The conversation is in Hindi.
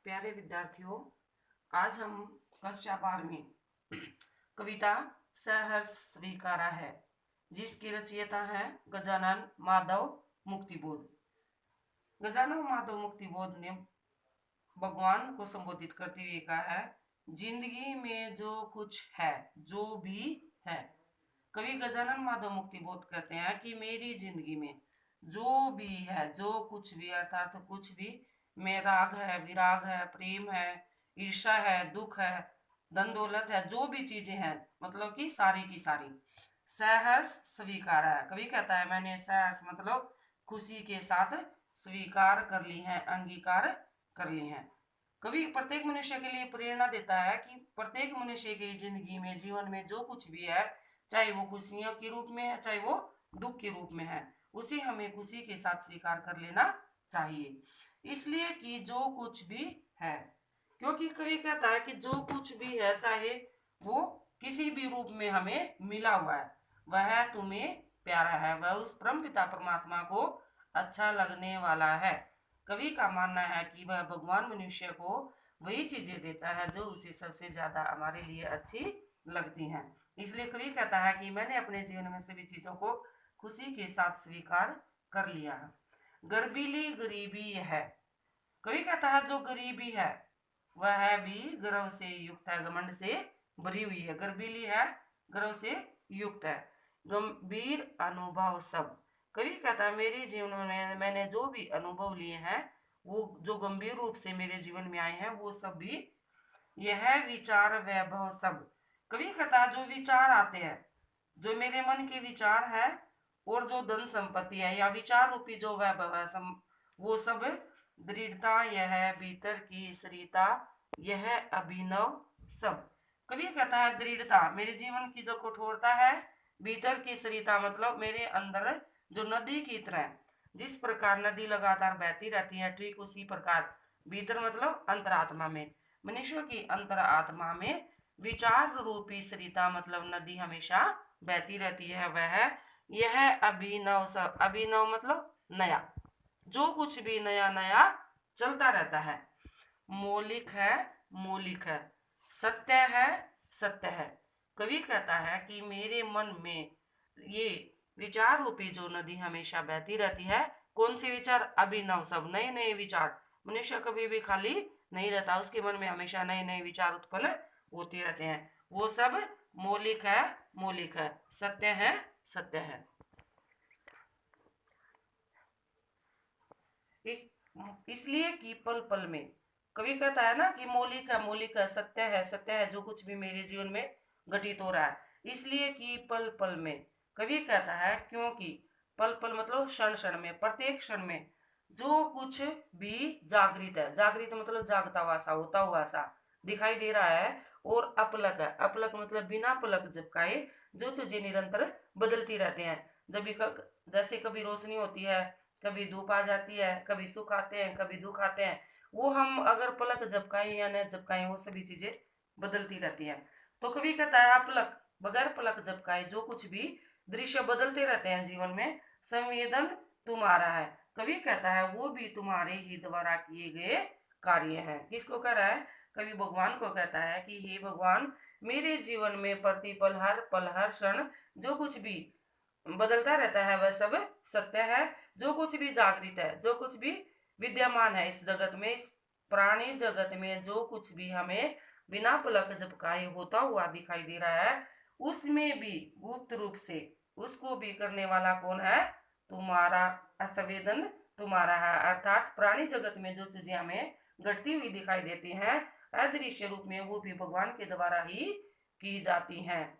प्यारे विद्यार्थियों, आज हम कक्षा 12वीं कविता सहर्ष स्वीकारा है, जिसकी रचयिता है गजानन माधव मुक्तिबोध। गजानन माधव मुक्तिबोध ने भगवान को संबोधित करते हुए कहा है, जिंदगी में जो कुछ है, जो भी है। कवि गजानन माधव मुक्तिबोध कहते हैं कि मेरी जिंदगी में जो भी है, जो कुछ भी, अर्थात कुछ भी, में राग है, विराग है, प्रेम है, ईर्ष्या है, दुख है, धन दौलत है, जो भी चीजें हैं, मतलब कि सारी की सारी सहर्ष स्वीकार है। कवि कहता है मैंने सहर्ष मतलब खुशी के साथ स्वीकार कर ली है, अंगीकार कर ली है। कवि प्रत्येक मनुष्य के लिए प्रेरणा देता है कि प्रत्येक मनुष्य की जिंदगी में, जीवन में जो कुछ भी है, चाहे वो खुशियों के रूप में है, चाहे वो दुख के रूप में है, उसे हमें खुशी के साथ स्वीकार कर लेना चाहिए। इसलिए कि जो कुछ भी है, क्योंकि कवि कहता है कि जो कुछ भी है, चाहे वो किसी भी रूप में हमें मिला हुआ है, वह तुम्हें प्यारा है, वह उस परम पिता परमात्मा को अच्छा लगने वाला है। कवि का मानना है कि वह भगवान मनुष्य को वही चीजें देता है जो उसे सबसे ज्यादा हमारे लिए अच्छी लगती हैं। इसलिए कवि कहता है कि मैंने अपने जीवन में सभी चीजों को खुशी के साथ स्वीकार कर लिया है। गर्बीली गरीबी है। कवि कहता है जो गरीबी है वह भी गर्व से युक्त है, घमंड से भरी हुई है। गर्बीली है, गर्व से युक्त है। गंभीर अनुभव सब। कवि कहता है मेरे जीवन में मैंने जो भी अनुभव लिए हैं, वो जो गंभीर रूप से मेरे जीवन में आए हैं, वो सब भी यह विचार वैभव सब। कवि कहता है जो विचार आते हैं, जो मेरे मन के विचार है, और जो धन संपत्ति है या विचार रूपी जो वैभव है, वो सब दृढ़ता, यह भीतर की सरिता, यह अभिनव सब। कवि कहता है दृढ़ता, मेरे जीवन की जो कठोरता है, भीतर की सरिता मतलब मेरे अंदर जो नदी की तरह, जिस प्रकार नदी लगातार बहती रहती है, ठीक उसी प्रकार भीतर मतलब अंतरात्मा में, मनुष्य की अंतर आत्मा में विचार रूपी सरिता मतलब नदी हमेशा बहती रहती है। वह यह अभिनव सब, अभिनव मतलब नया, जो कुछ भी नया नया चलता रहता है। मौलिक है, मौलिक है, सत्य है, सत्य है। कवि कहता है कि मेरे मन में ये विचार रूपी जो नदी हमेशा बहती रहती है। कौन सी विचार? अभिनव सब, नए नए विचार। मनुष्य कभी भी खाली नहीं रहता, उसके मन में हमेशा नए नए विचार उत्पन्न होते रहते हैं। वो सब मौलिक है, मौलिक है, सत्य है, सत्य है। इसलिए कि पल पल में, कवि कहता है ना कि मौलिक है, मौलिक है, सत्य है, सत्य है, जो कुछ भी मेरे जीवन में घटित हो रहा है, इसलिए कि पल पल में। कवि कहता है क्योंकि पल पल मतलब क्षण क्षण में, प्रत्येक क्षण में जो कुछ भी जागृत है, जागृत मतलब जागता हुआ सा, होता हुआ सा दिखाई दे रहा है, और अपलक है, अपलक मतलब बिना पलक झपकाए जो चीजें निरंतर बदलती रहते हैं। जब जैसे कभी रोशनी होती है, कभी धूप आ जाती है, कभी सुख आते हैं, कभी दुख आते हैं, वो हम अगर पलक झपकाएं या न झपकाएं, वो सभी चीजें बदलती रहती हैं। तो कभी कहता है अपलक, बगैर पलक झपकाए जो कुछ भी दृश्य बदलते रहते हैं जीवन में, संवेदन तुम्हारा है। कवि कहता है वो भी तुम्हारे ही द्वारा किए गए कार्य हैं। किसको कह रहा है? कवि भगवान को कहता है कि हे भगवान, मेरे जीवन में प्रतिपल, हर पल, हर क्षण जो कुछ भी बदलता रहता है वह सब सत्य है। जो कुछ भी जागृत है, जो कुछ भी विद्यमान है इस जगत में, इस प्राणी जगत में, जो कुछ भी हमें बिना पलक झपकाए होता हुआ दिखाई दे रहा है, उसमें भी गुप्त रूप से उसको भी करने वाला कौन है? तुम्हारा। असंवेदन तुम्हारा है, अर्थात प्राणी जगत में जो चीजें हमें घटती हुई दिखाई देती हैं अदृश्य रूप में, वो भी भगवान के द्वारा ही की जाती हैं।